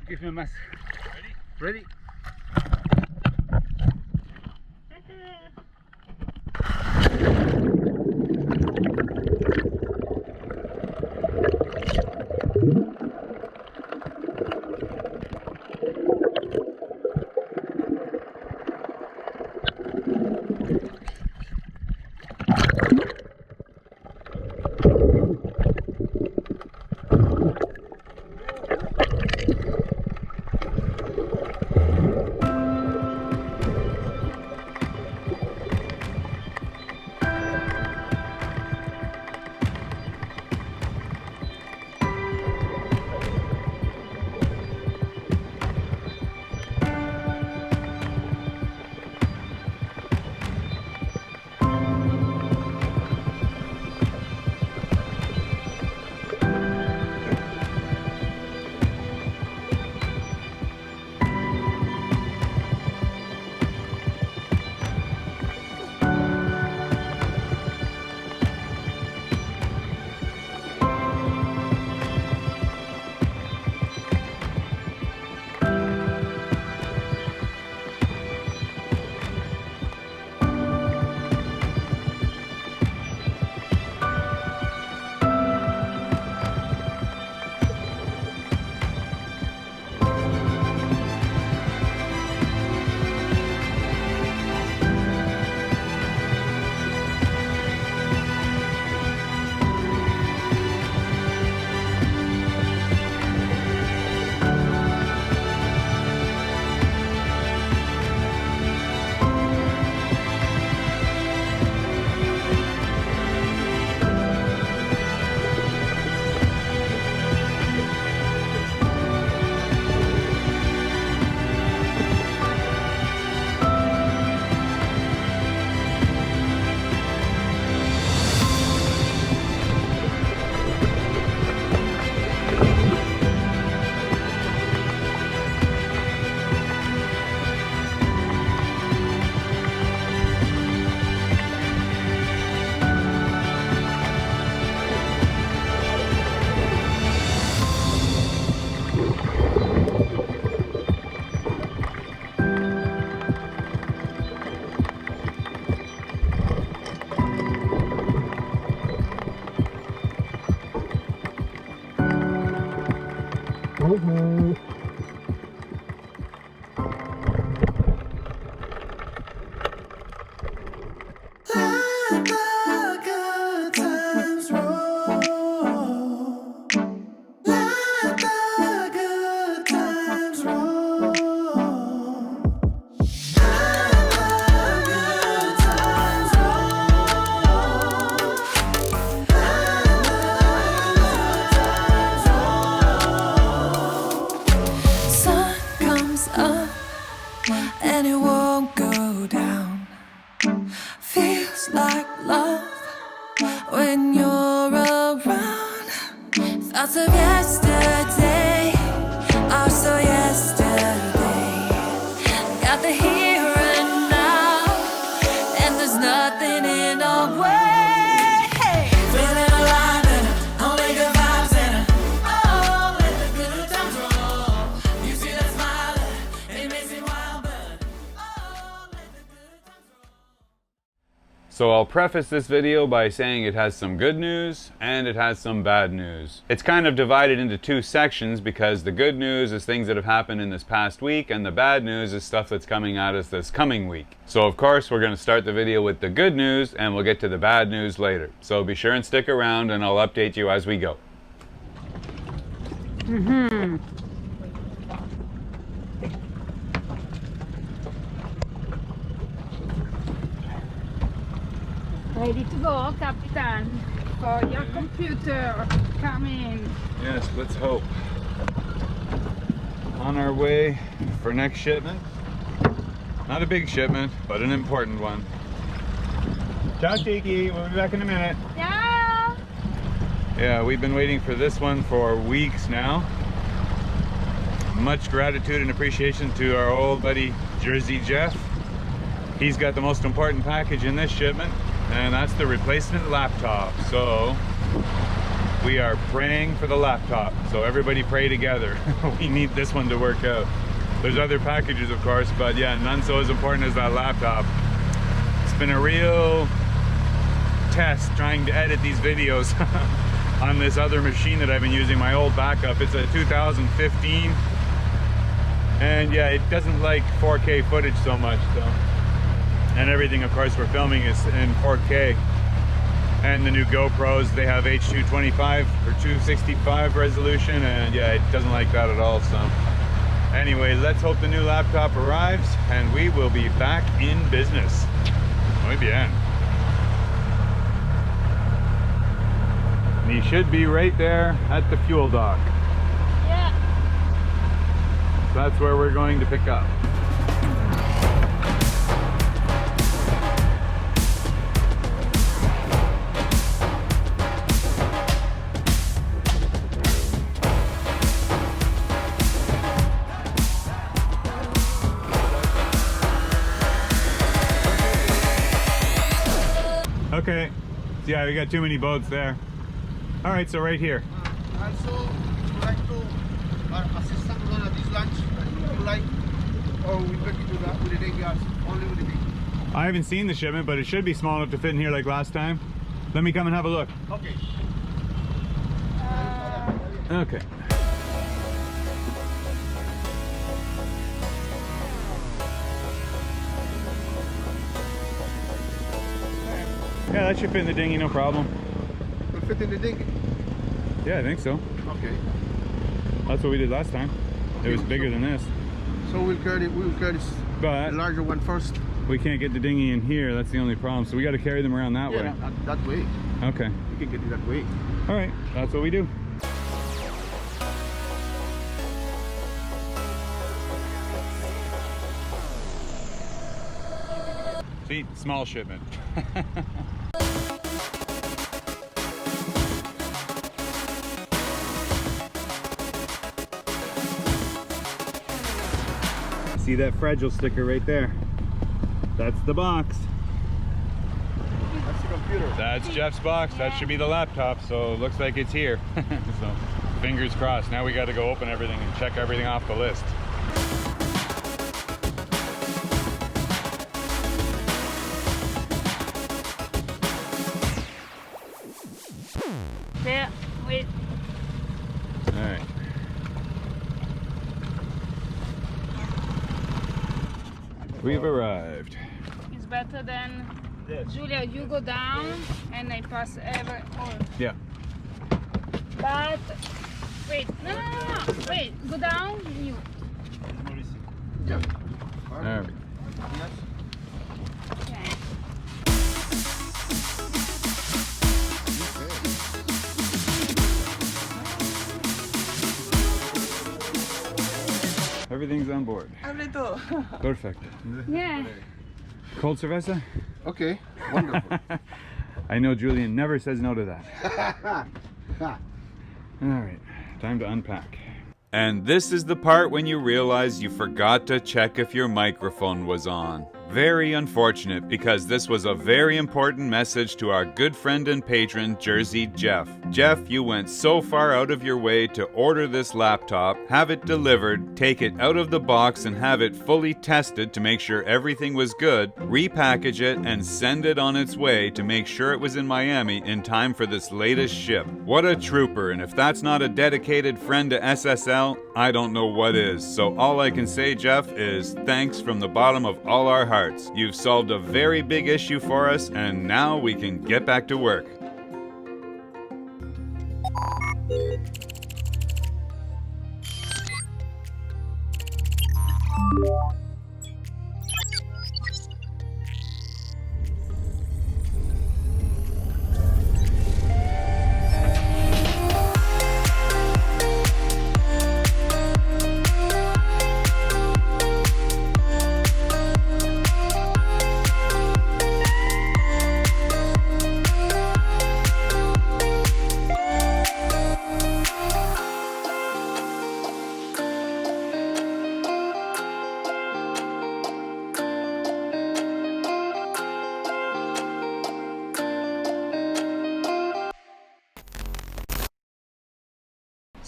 Give me a mess. Ready? Ready? And it won't go down. Feels like love when you're around. Thoughts of yesterday are so yesterday. Got the here and now, and there's nothing in our way. Feeling alive and only good vibes and oh, let the good times roll. You see that smile, it makes me wild, but oh, let the good times roll. So I'll preface this video by saying it has some good news and it has some bad news. It's kind of divided into two sections because the good news is things that have happened in this past week and the bad news is stuff that's coming at us this coming week. So of course we're going to start the video with the good news and we'll get to the bad news later. So be sure and stick around and I'll update you as we go. Ready to go, Captain, for your computer coming. Yes, let's hope. On our way for next shipment. Not a big shipment, but an important one. Ciao, Tiki. We'll be back in a minute. Yeah. Yeah, we've been waiting for this one for weeks now. Much gratitude and appreciation to our old buddy Jersey Jeff. He's got the most important package in this shipment, and that's the replacement laptop. So We are praying for the laptop, so everybody pray together. We need this one to work out. There's other packages, of course, but yeah, none so as important as that laptop. It's been a real test trying to edit these videos on this other machine that I've been using, my old backup. It's a 2015, and yeah, it doesn't like 4K footage so much, so. And everything, of course, we're filming is in 4K. And the new GoPros, they have H225 or 265 resolution, and yeah, it doesn't like that at all, so. Anyway, let's hope the new laptop arrives, and we will be back in business. Muy bien. And he should be right there at the fuel dock. Yeah. So that's where we're going to pick up. Okay, yeah, we got too many boats there. All right, so right here. Also, would you like to assist someone at this lunch? Would you like? Or we could do that with the day gas, only with the day. I haven't seen the shipment, but it should be small enough to fit in here like last time. Let me come and have a look. Okay. Okay. Yeah, that should fit in the dinghy, no problem. Will fit in the dinghy? Yeah, I think so. Okay. That's what we did last time. It was bigger than this. So we'll carry this But larger one first. we can't get the dinghy in here, that's the only problem. So we got to carry them around that way. That way. Okay. We can get it that way. All right, that's what we do. See, small shipment. See that fragile sticker right there? That's the box. That's the computer. That's Jeff's box. That should be the laptop, so it looks like it's here. So fingers crossed. Now we got to go open everything and check everything off the list. There, wait. All right. We've arrived. It's better than Yes. Julia. You go down and I pass every. Oh. Yeah. But wait, no. Wait, go down. You. Yeah. All right. Yes. Okay. Everything's on board. Perfect. Yeah. Cold cerveza? Okay. Wonderful. I know Julian never says no to that. All right, time to unpack. And this is the part when you realize you forgot to check if your microphone was on. Very unfortunate, because this was a very important message to our good friend and patron, Jersey Jeff. Jeff, you went so far out of your way to order this laptop, have it delivered, take it out of the box and have it fully tested to make sure everything was good, repackage it and send it on its way to make sure it was in Miami in time for this latest ship. What a trooper, and if that's not a dedicated friend to SSL, I don't know what is. So all I can say, Jeff, is thanks from the bottom of all our hearts. You've solved a very big issue for us, and now we can get back to work.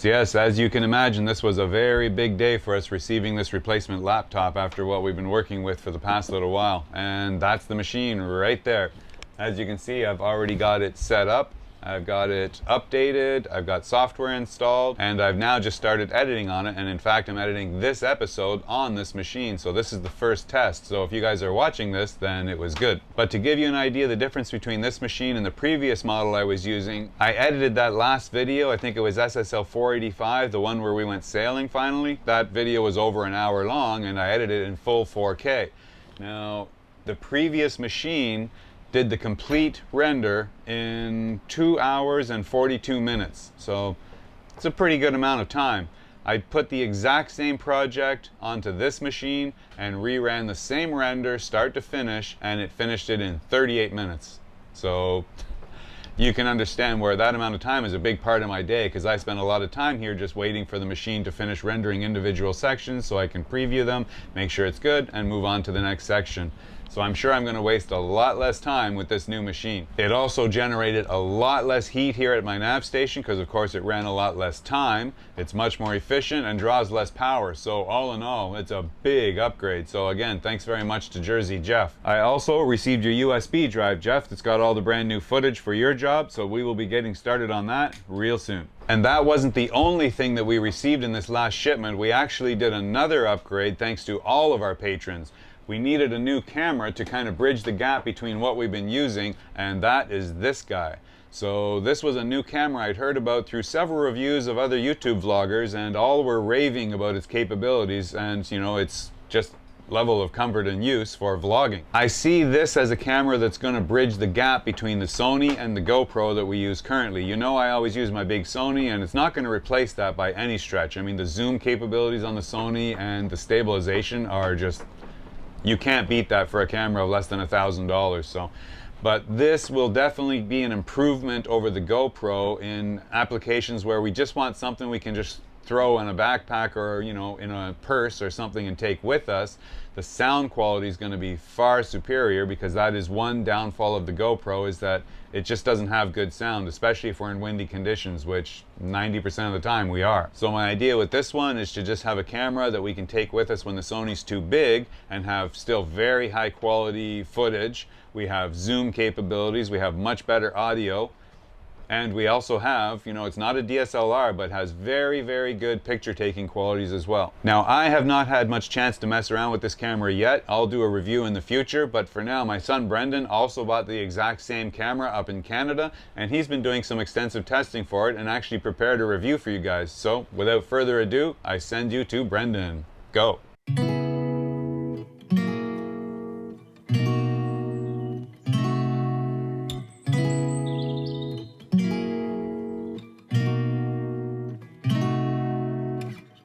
So yes, as you can imagine, this was a very big day for us receiving this replacement laptop after what we've been working with for the past little while. And that's the machine right there. As you can see, I've already got it set up. I've got it updated, I've got software installed, and I've now just started editing on it. And in fact, I'm editing this episode on this machine. So this is the first test. So if you guys are watching this, then it was good. But to give you an idea of the difference between this machine and the previous model I was using, I edited that last video. I think it was SSL485, the one where we went sailing finally. That video was over an hour long, and I edited it in full 4K. Now, the previous machine did the complete render in 2 hours and 42 minutes. So it's a pretty good amount of time. I put the exact same project onto this machine and reran the same render start to finish, and it finished it in 38 minutes. So you can understand where that amount of time is a big part of my day, because I spend a lot of time here just waiting for the machine to finish rendering individual sections so I can preview them, make sure it's good, and move on to the next section. So I'm sure I'm going to waste a lot less time with this new machine. It also generated a lot less heat here at my nav station because of course it ran a lot less time. It's much more efficient and draws less power. So all in all, it's a big upgrade. So again, thanks very much to Jersey Jeff. I also received your USB drive, Jeff, that's got all the brand new footage for your job. So we will be getting started on that real soon. And that wasn't the only thing that we received in this last shipment. We actually did another upgrade thanks to all of our patrons. We needed a new camera to kind of bridge the gap between what we've been using, and that is this guy. So this was a new camera I'd heard about through several reviews of other YouTube vloggers, and all were raving about its capabilities and, you know, its just level of comfort and use for vlogging. I see this as a camera that's going to bridge the gap between the Sony and the GoPro that we use currently. You know, I always use my big Sony, and it's not going to replace that by any stretch. I mean, the zoom capabilities on the Sony and the stabilization are just, you can't beat that for a camera of less than $1,000. So, but this will definitely be an improvement over the GoPro in applications where we just want something we can just throw in a backpack or, you know, in a purse or something and take with us. The sound quality is going to be far superior, because that is one downfall of the GoPro, is that it just doesn't have good sound, especially if we're in windy conditions, which 90% of the time we are. So my idea with this one is to just have a camera that we can take with us when the Sony's too big and have still very high quality footage. We have zoom capabilities, we have much better audio, and we also have, you know, it's not a DSLR, but has very, very good picture taking qualities as well. Now, I have not had much chance to mess around with this camera yet. I'll do a review in the future, but for now, my son Brenden also bought the exact same camera up in Canada, and he's been doing some extensive testing for it and actually prepared a review for you guys. So without further ado, I send you to Brenden. Go.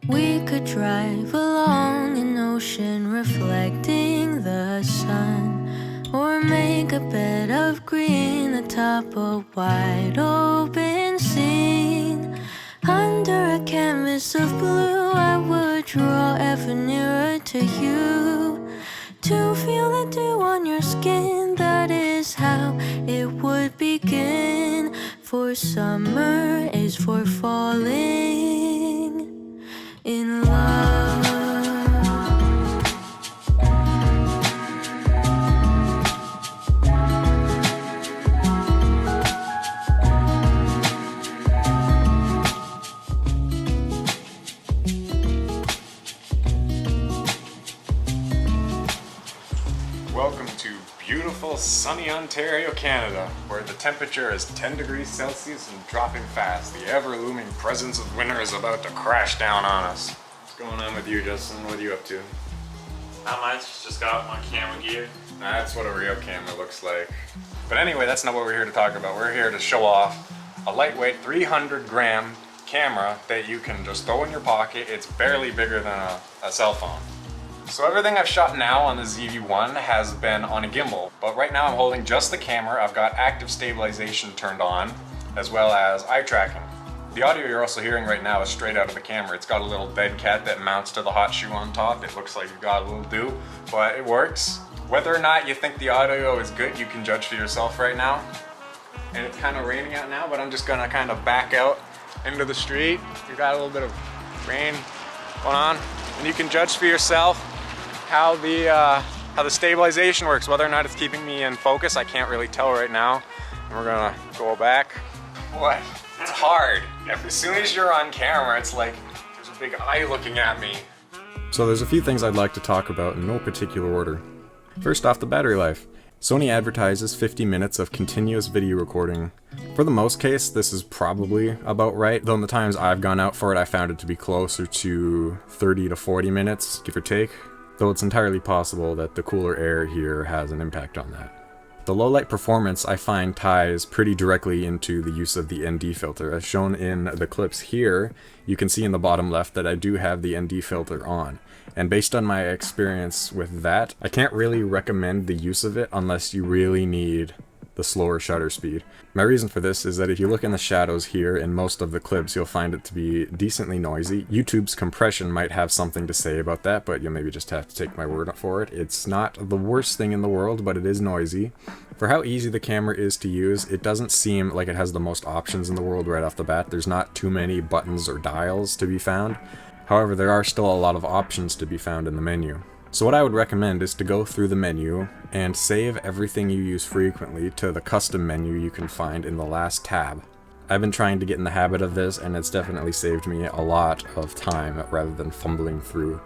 We could drive along an ocean reflecting the sun, or make a bed of green atop a wide open scene. Under a canvas of blue, I would draw ever nearer to you, to feel the dew on your skin. That is how it would begin. For summer is for falling in love. Welcome to beautiful sunny Ontario, Canada, where the temperature is 10 degrees Celsius and dropping fast. The ever-looming presence of winter is about to crash down on us. What's going on with you, Justin? What are you up to? Not much, just got my camera gear. That's what a real camera looks like. But anyway, that's not what we're here to talk about. We're here to show off a lightweight 300-gram camera that you can just throw in your pocket. It's barely bigger than a cell phone. So everything I've shot now on the ZV-1 has been on a gimbal, but right now I'm holding just the camera. I've got active stabilization turned on, as well as eye tracking. The audio you're also hearing right now is straight out of the camera. It's got a little dead cat that mounts to the hot shoe on top. It looks like you've got a little dew, but it works. Whether or not you think the audio is good, you can judge for yourself right now. And it's kind of raining out now, but I'm just gonna kind of back out into the street. We've got a little bit of rain going on, and you can judge for yourself how the stabilization works, whether or not it's keeping me in focus. I can't really tell right now. And we're gonna go back. What? It's hard. As soon as you're on camera, it's like there's a big eye looking at me. So there's a few things I'd like to talk about in no particular order. First off, the battery life. Sony advertises 50 minutes of continuous video recording. For the most case, this is probably about right, though in the times I've gone out for it, I found it to be closer to 30 to 40 minutes, give or take, though it's entirely possible that the cooler air here has an impact on that. The low light performance I find ties pretty directly into the use of the ND filter. As shown in the clips here, you can see in the bottom left that I do have the ND filter on. And based on my experience with that, I can't really recommend the use of it unless you really need the slower shutter speed. My reason for this is that if you look in the shadows here in most of the clips, you'll find it to be decently noisy. YouTube's compression might have something to say about that, but you'll maybe just have to take my word for it. It's not the worst thing in the world, but it is noisy. For how easy the camera is to use, it doesn't seem like it has the most options in the world right off the bat. There's not too many buttons or dials to be found. However, there are still a lot of options to be found in the menu. So what I would recommend is to go through the menu and save everything you use frequently to the custom menu you can find in the last tab. I've been trying to get in the habit of this, and it's definitely saved me a lot of time rather than fumbling through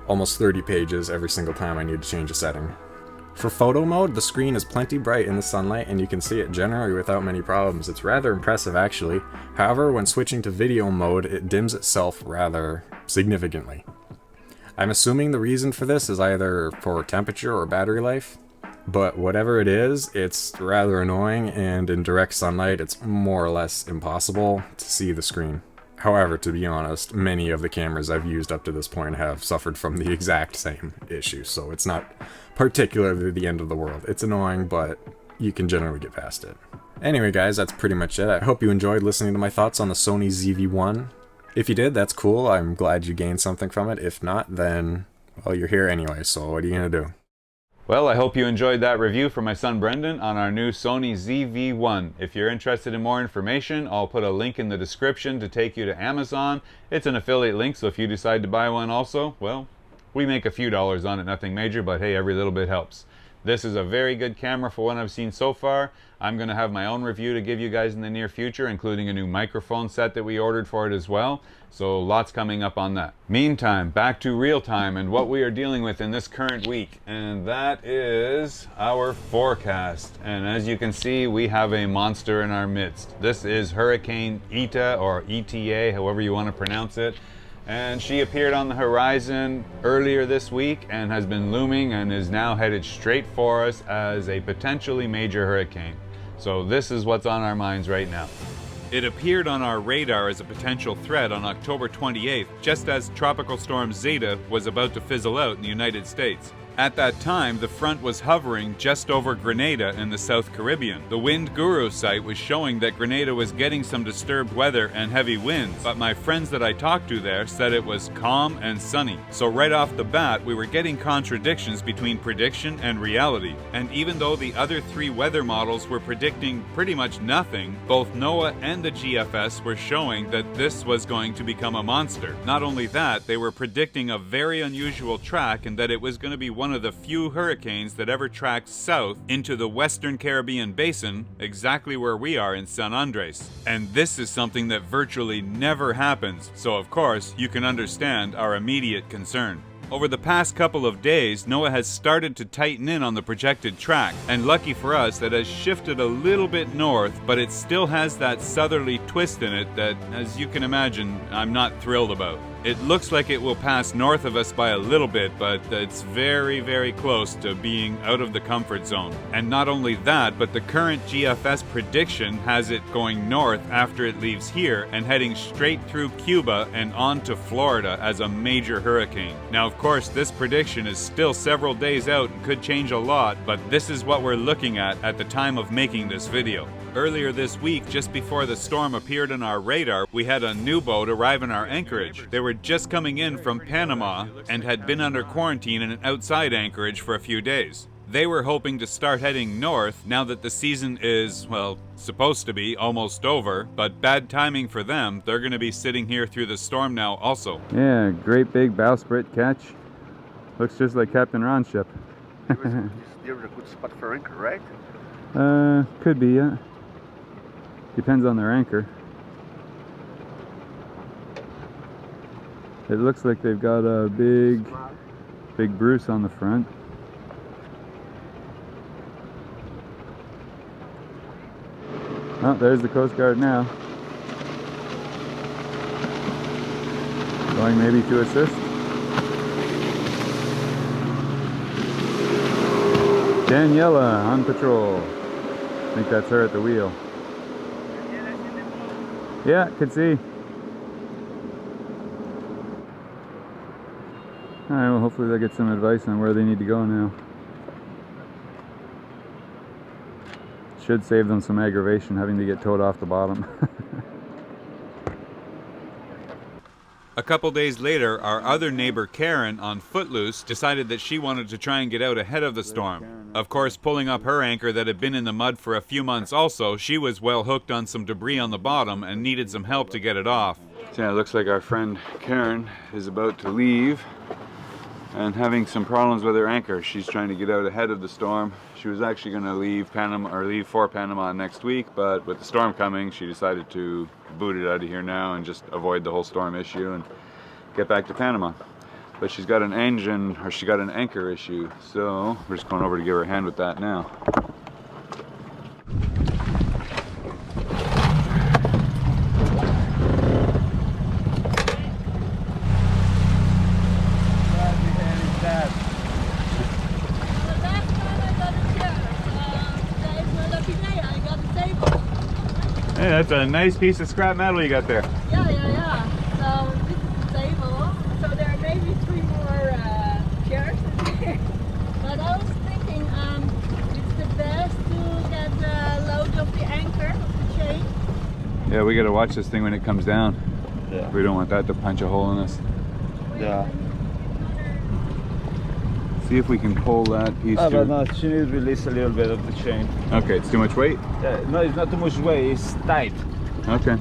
almost 30 pages every single time I need to change a setting. For photo mode, the screen is plenty bright in the sunlight and you can see it generally without many problems. It's rather impressive actually. However, when switching to video mode, it dims itself rather significantly. I'm assuming the reason for this is either for temperature or battery life, but whatever it is, it's rather annoying, and in direct sunlight it's more or less impossible to see the screen. However, to be honest, many of the cameras I've used up to this point have suffered from the exact same issue, so it's not particularly the end of the world. It's annoying, but you can generally get past it. Anyway guys, that's pretty much it. I hope you enjoyed listening to my thoughts on the Sony ZV-1. If you did, that's cool. I'm glad you gained something from it. If not, then, well, you're here anyway, so what are you gonna do? Well, I hope you enjoyed that review from my son Brenden on our new Sony ZV-1. If you're interested in more information, I'll put a link in the description to take you to Amazon. It's an affiliate link, so if you decide to buy one also, well, we make a few dollars on it, nothing major, but hey, every little bit helps. This is a very good camera for what I've seen so far. I'm going to have my own review to give you guys in the near future, including a new microphone set that we ordered for it as well. So lots coming up on that. Meantime, back to real time and what we are dealing with in this current week. And that is our forecast. And as you can see, we have a monster in our midst. This is Hurricane Eta, or ETA, however you want to pronounce it. And she appeared on the horizon earlier this week and has been looming and is now headed straight for us as a potentially major hurricane. So this is what's on our minds right now. It appeared on our radar as a potential threat on October 28th, just as Tropical Storm Zeta was about to fizzle out in the United States. At that time, the front was hovering just over Grenada in the South Caribbean. The Wind Guru site was showing that Grenada was getting some disturbed weather and heavy winds, but my friends that I talked to there said it was calm and sunny. So right off the bat, we were getting contradictions between prediction and reality. And even though the other three weather models were predicting pretty much nothing, both NOAA and the GFS were showing that this was going to become a monster. Not only that, they were predicting a very unusual track and that it was going to be one of the few hurricanes that ever tracked south into the Western Caribbean basin, exactly where we are in San Andres. And this is something that virtually never happens, so of course you can understand our immediate concern. Over the past couple of days, NOAA has started to tighten in on the projected track, and lucky for us, it has shifted a little bit north, but it still has that southerly twist in it that, as you can imagine, I'm not thrilled about. It looks like it will pass north of us by a little bit, but it's very, very close to being out of the comfort zone. And not only that, but the current GFS prediction has it going north after it leaves here and heading straight through Cuba and on to Florida as a major hurricane. Now, of course, this prediction is still several days out and could change a lot, but this is what we're looking at the time of making this video. Earlier this week, just before the storm appeared on our radar, we had a new boat arrive in our anchorage. They were just coming in from Panama and had been under quarantine in an outside anchorage for a few days. They were hoping to start heading north now that the season is, well, supposed to be almost over, but bad timing for them. They're going to be sitting here through the storm now also. Yeah, great big bowsprit catch. Looks just like Captain Ron's ship. There's a good spot for anchor, right? Could be, yeah. Depends on their anchor. It looks like they've got a big Bruce on the front. Oh, there's the Coast Guard now. Going maybe to assist. Daniela on patrol. I think that's her at the wheel. Yeah, could see. Alright, well hopefully they'll get some advice on where they need to go now. Should save them some aggravation having to get towed off the bottom. A couple days later, our other neighbor Karen on Footloose decided that she wanted to try and get out ahead of the storm. Of course, pulling up her anchor that had been in the mud for a few months also, she was well hooked on some debris on the bottom and needed some help to get it off. So yeah, it looks like our friend Karen is about to leave and having some problems with her anchor. She's trying to get out ahead of the storm. She was actually going to leave Panama, or leave for Panama next week, but with the storm coming, she decided to boot it out of here now and just avoid the whole storm issue and get back to Panama. But she's got an engine, or she got an anchor issue, so we're just going over to give her a hand with that now. Hey, that's a nice piece of scrap metal you got there. Yeah. So this is the table. So there may be 3 more chairs in here. But I was thinking it's the best to get a load of the anchor, of the chain. Yeah, we gotta watch this thing when it comes down. Yeah. We don't want that to punch a hole in us. Yeah. See if we can pull that piece But through. no, she needs to release a little bit of the chain. Okay, it's too much weight? No, it's not too much weight, it's tight. Okay.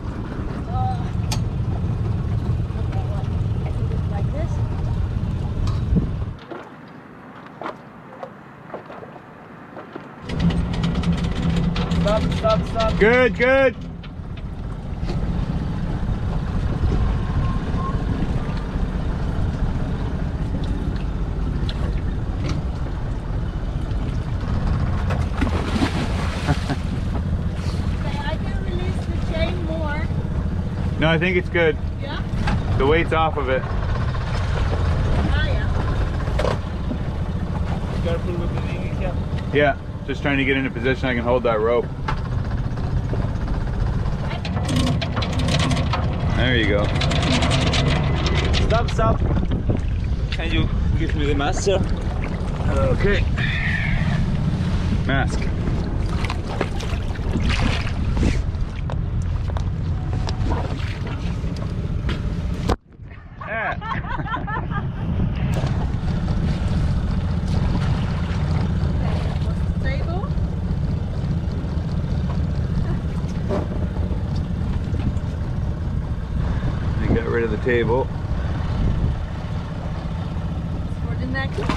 Like this. Stop. Good. No, I think it's good. Yeah? The weight's off of it. Ah, yeah. Careful with the dinghy cap. Yeah, just trying to get in a position I can hold that rope. There you go. Stop. Can you give me the mask, sir? Okay. Mask. Table. You got rid of the table. For the next one.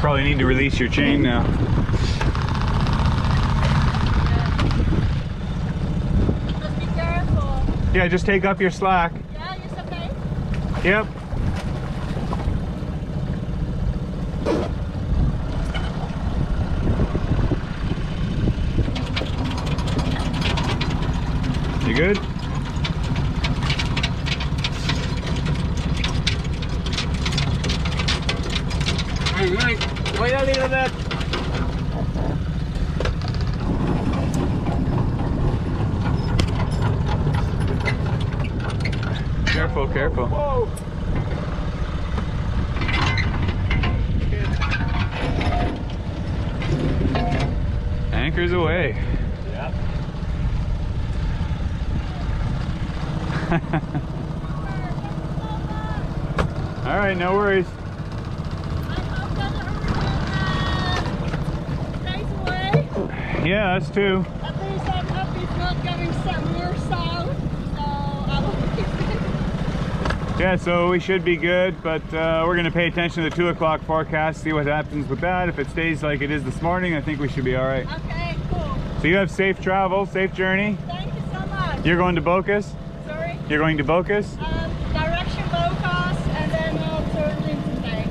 Probably need to release your chain now. Just be careful. Yeah, just take up your slack. Yeah, it's okay. Yep. You good? Wait a little bit. Careful. Whoa. Anchors away. Yeah. All right, no worries. I'm gonna hurry Yeah, us too. At least I'm happy it's not going more south, so I will be good. Yeah, so we should be good, but we're going to pay attention to the 2 o'clock forecast, see what happens with that. If it stays like it is this morning, I think we should be all right. Okay, cool. So you have safe travel, safe journey. Thank you so much. You're going to Bocas? Sorry? You're going to Bocas? Direction Bocas, and then I'll turn into Bay.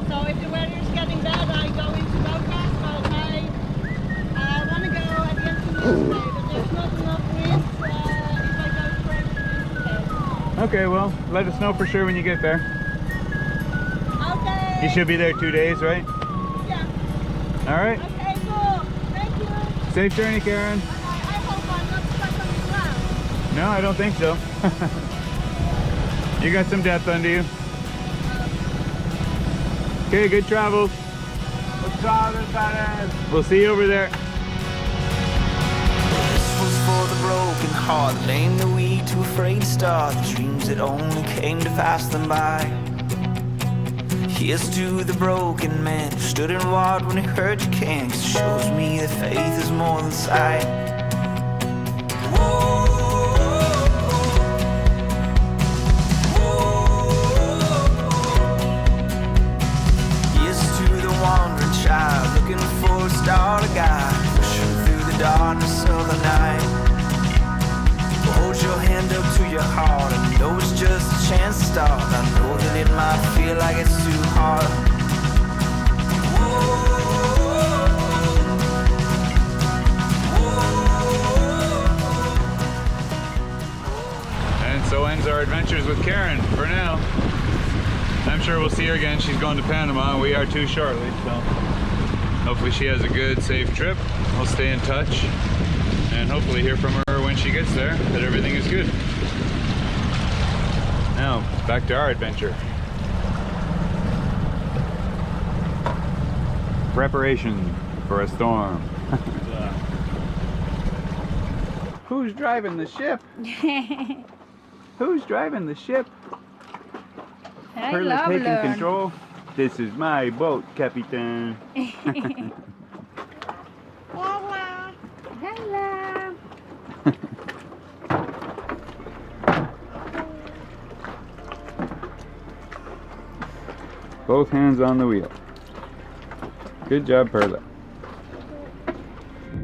So if the weather is getting bad, I go into Bocas, but I want to go at the end of the day, but there's not enough wind if I go straight into Bay. Okay, well, let us know for sure when you get there. Okay. You should be there 2 days, right? Yeah. All right. Okay, cool. Thank you. Safe journey, Karen. I hope I'm not stuck on the ground. No, I don't think so. You got some depth under you. Okay, good travels. We'll see you over there. This was for the broken heart, the lame, the weak, too afraid to start, the dreams that only came to pass them by. Here's to the broken man who stood and watched when he heard you can, 'cause it shows me that faith is more than sight. Here's to the wandering child looking for a star to guide, pushing through the darkness of the night. Hold your hand up to your heart, I know it's just a chance to start. I know that it might feel like it's too hard. And so ends our adventures with Karen for now. I'm sure we'll see her again. She's going to Panama. We are too shortly, so hopefully she has a good, safe trip. We'll stay in touch and hopefully hear from her when she gets there that everything is good. Now, back to our adventure. Preparation for a storm. Who's driving the ship? Who's driving the ship? Perla taking control. This is my boat, Capitan. Hola. Hello. Both hands on the wheel. Good job, Perla.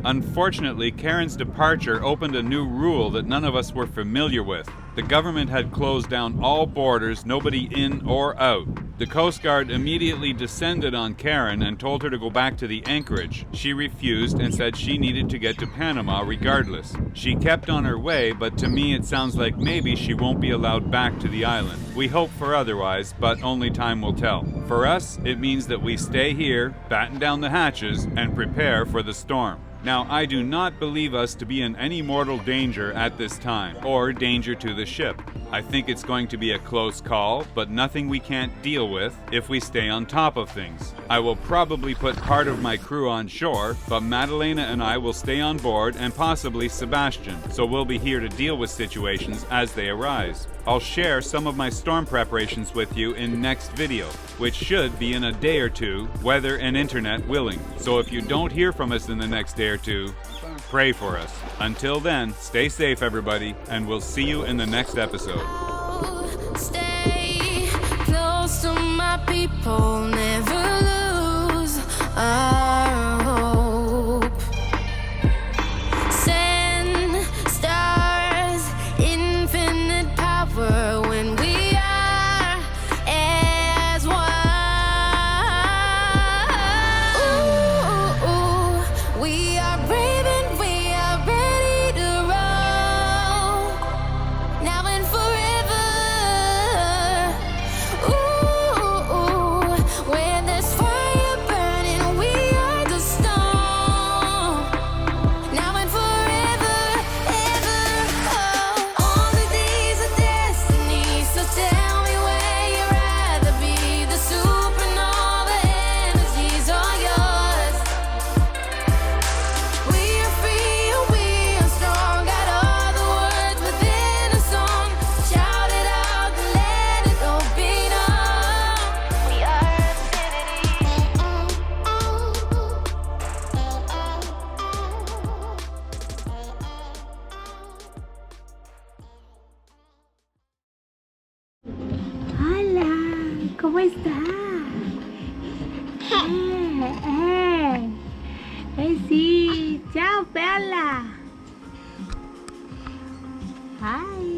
Unfortunately, Karen's departure opened a new rule that none of us were familiar with. The government had closed down all borders, nobody in or out. The Coast Guard immediately descended on Karen and told her to go back to the anchorage. She refused and said she needed to get to Panama regardless. She kept on her way, but to me it sounds like maybe she won't be allowed back to the island. We hope for otherwise, but only time will tell. For us, it means that we stay here, batten down the hatches, and prepare for the storm. Now, I do not believe us to be in any mortal danger at this time, or danger to the ship. I think it's going to be a close call, but nothing we can't deal with if we stay on top of things. I will probably put part of my crew on shore, but Madalena and I will stay on board, and possibly Sebastian, so we'll be here to deal with situations as they arise. I'll share some of my storm preparations with you in next video, which should be in a day or two, weather and internet willing. So if you don't hear from us in the next day or two, pray for us. Until then, stay safe everybody, and we'll see you in the next episode. Stay close to my people, never lose our hope. Send stars, infinite power when we are as one. Ooh, we are brave and we are ready to roll, now and forever. Ooh, when there's fire burning, we are the storm, now and forever, ever. Oh, all the days of destiny ¿Cómo está? Sí, chao, Perla. Hi.